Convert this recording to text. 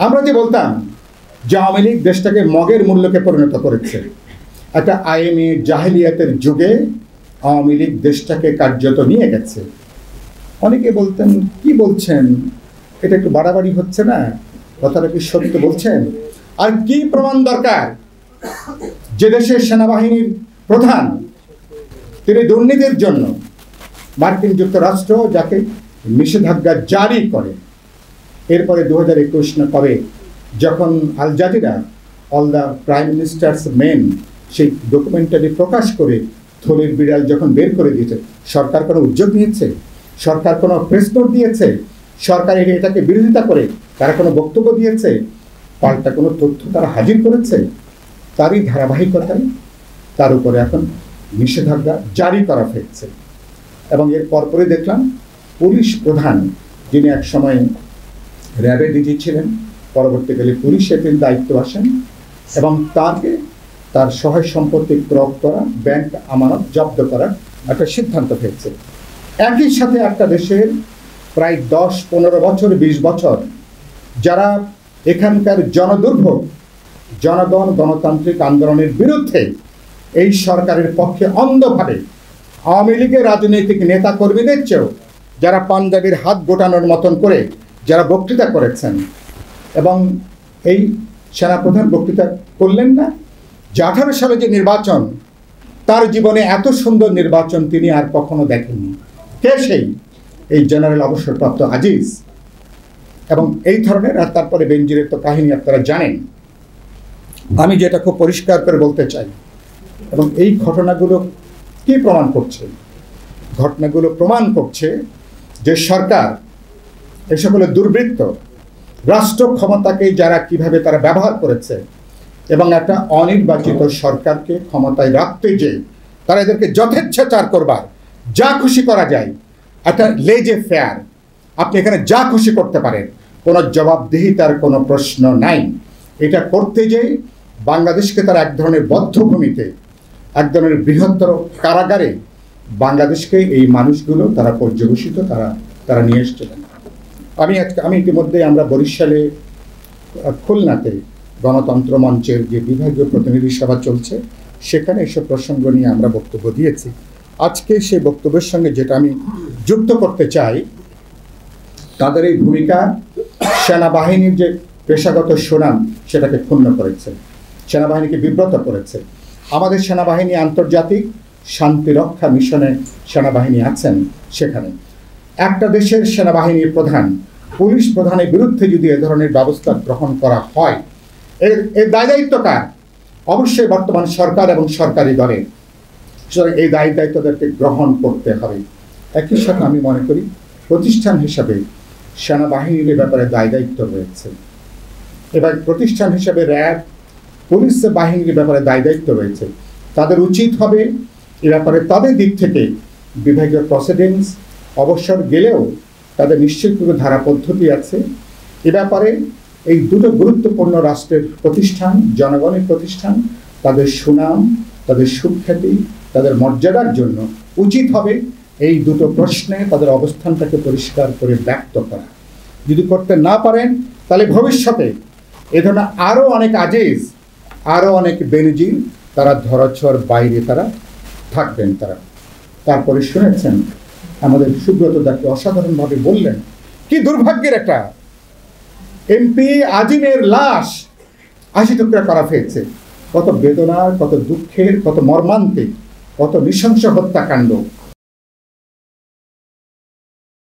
আমরা যে বলতাম যে আওয়ামী লীগ দেশটাকে মগের মূল্যকে পরিণত করেছে, একটা আইএমএ জাহেলিয়াতের যুগে আওয়ামী লীগ দেশটাকে কার্যত নিয়ে গেছে। অনেকে বলতেন, কি বলছেন, এটা একটু বাড়াবাড়ি হচ্ছে না, কথাটা কি সত্য বলছেন? আর কি প্রমাণ দরকার যে দেশের সেনাবাহিনীর প্রধান তিনি দুর্নীতির জন্য মার্কিন যুক্তরাষ্ট্র যাকে নিষেধাজ্ঞা জারি করে, এরপরে 2021 না কবে যখন Al Jazeera all the prime minister's men সেই ডকুমেন্টারি প্রকাশ করে থলির বিড়াল যখন বের করে দিয়েছে, সরকার কোনো উদ্যোগ নিয়েছে? সরকার কোনো প্রেস নোট দিয়েছে? সরকার এটাকে বিরোধিতা করে তারা কোনো বক্তব্য দিয়েছে? পাল্টা কোনো তথ্য তারা হাজির করেছে? তারই ধারাবাহিকতায় তার উপরে এখন নিষেধাজ্ঞা জারি করা হয়েছে। এবং এর পরপরে দেখলাম পুলিশ প্রধান, যিনি এক সময় র্যাবের ডিজি ছিলেন, পরবর্তীকালে পুলিশে তিনি দায়িত্ব আসেন এবং তাকে তার সহায় সম্পত্তি ক্রয় করা, ব্যাংক আমানত জব্দ করার একটা সিদ্ধান্ত হয়েছে। একই সাথে একটা দেশের প্রায় 10-15 বছর 20 বছর যারা এখানকার জনদুর্ভোগ জনগণ গণতান্ত্রিক আন্দোলনের বিরুদ্ধে এই সরকারের পক্ষে অন্ধভাবে আওয়ামী লীগের রাজনৈতিক নেতা কর্মীদের চেয়েও যারা পাঞ্জাবির হাত গোটানোর মতন করে যারা বক্তৃতা করেছেন, এবং এই সেনাপ্রধান বক্তৃতা করলেন না যে 18 সালে যে নির্বাচন, তার জীবনে এত সুন্দর নির্বাচন তিনি আর কখনো দেখেননি। কে সেই? এই জেনারেল অবসরপ্রাপ্ত আজিজ। এবং এই ধরনের, আর তারপরে বেনজিরের তো কাহিনী আপনারা জানেন। আমি যেটা খুব পরিষ্কার করে বলতে চাই, এবং এই ঘটনাগুলো কি প্রমাণ করছে? ঘটনাগুলো প্রমাণ করছে যে সরকার এ সকলের দুর্বৃত্ত রাষ্ট্র ক্ষমতাকে যারা কিভাবে তারা ব্যবহার করেছে, এবং একটা অনির্বাচিত সরকারকে ক্ষমতায় রাখতে যে তারা এদেরকে যথেচ্ছাচার করবার, যা খুশি করা যায়, একটা লেজে ফেয়ার, আপনি এখানে যা খুশি করতে পারেন, কোনো জবাবদিহিতার কোনো প্রশ্ন নাই। এটা করতে যে বাংলাদেশকে তারা এক ধরনের বদ্ধভূমিতে, এক ধরনের বৃহত্তর কারাগারে বাংলাদেশকে এই মানুষগুলো তারা পর্যবসিত তারা নিয়ে এসেছিলেন। আমি ইতিমধ্যে আমরা বরিশালে খুলনাতে গণতন্ত্র মঞ্চের যে বিভাগীয় প্রতিনিধি সভা চলছে, সেখানে এসব প্রসঙ্গ নিয়ে আমরা বক্তব্য দিয়েছি। আজকে সেই বক্তব্যের সঙ্গে যেটা আমি যুক্ত করতে চাই, তাদের এই ভূমিকা সেনাবাহিনীর যে পেশাগত সুনাম সেটাকে ক্ষুণ্ণ করেছে, সেনাবাহিনীকে বিব্রত করেছে। আমাদের সেনাবাহিনী আন্তর্জাতিক শান্তিরক্ষা মিশনে সেনাবাহিনী আছেন, সেখানে একটা দেশের সেনাবাহিনীর প্রধান, পুলিশ প্রধানের বিরুদ্ধে যদি এ ধরনের ব্যবস্থা গ্রহণ করা হয়, এর দায়িত্ব কার? অবশ্যই বর্তমান সরকার এবং সরকারি দলের। এই দায়িত্বদেরকে গ্রহণ করতে হবে। একই সাথে আমি মনে করি প্রতিষ্ঠান হিসাবে সেনাবাহিনীর ব্যাপারে দায়িত্ব রয়েছে, এবার প্রতিষ্ঠান হিসাবে র্যাব, পুলিশ বাহিনীর ব্যাপারে দায়িত্ব রয়েছে। তাদের উচিত হবে এ ব্যাপারে তাদের দিক থেকে বিভাগীয় প্রসিডিংস, অবসর গেলেও তাদের নিশ্চিতভাবে ধারা পদ্ধতি আছে। এ ব্যাপারে এই দুটো গুরুত্বপূর্ণ রাষ্ট্রের প্রতিষ্ঠান, জনগণের প্রতিষ্ঠান, তাদের সুনাম, তাদের সুখ্যাতি, তাদের মর্যাদার জন্য উচিত হবে এই দুটো প্রশ্নে তাদের অবস্থানটাকে পরিষ্কার করে ব্যক্ত করা। যদি করতে না পারেন, তাহলে ভবিষ্যতে এ ধরনের আরও অনেক আজিজ, আরও অনেক বেনজির তারা ধরাছোঁয়ার বাইরে তারা থাকবেন। তারপরে শুনেছেন আমাদের সুব্রত দাকে অসাধারণভাবে বললেন, কি দুর্ভাগ্যের একটা এমপি আজিমের লাশ 80 টুকরা করা হয়েছে। কত বেদনার, কত দুঃখের, কত মর্মান্তিক, কত নৃশংস হত্যাকাণ্ড।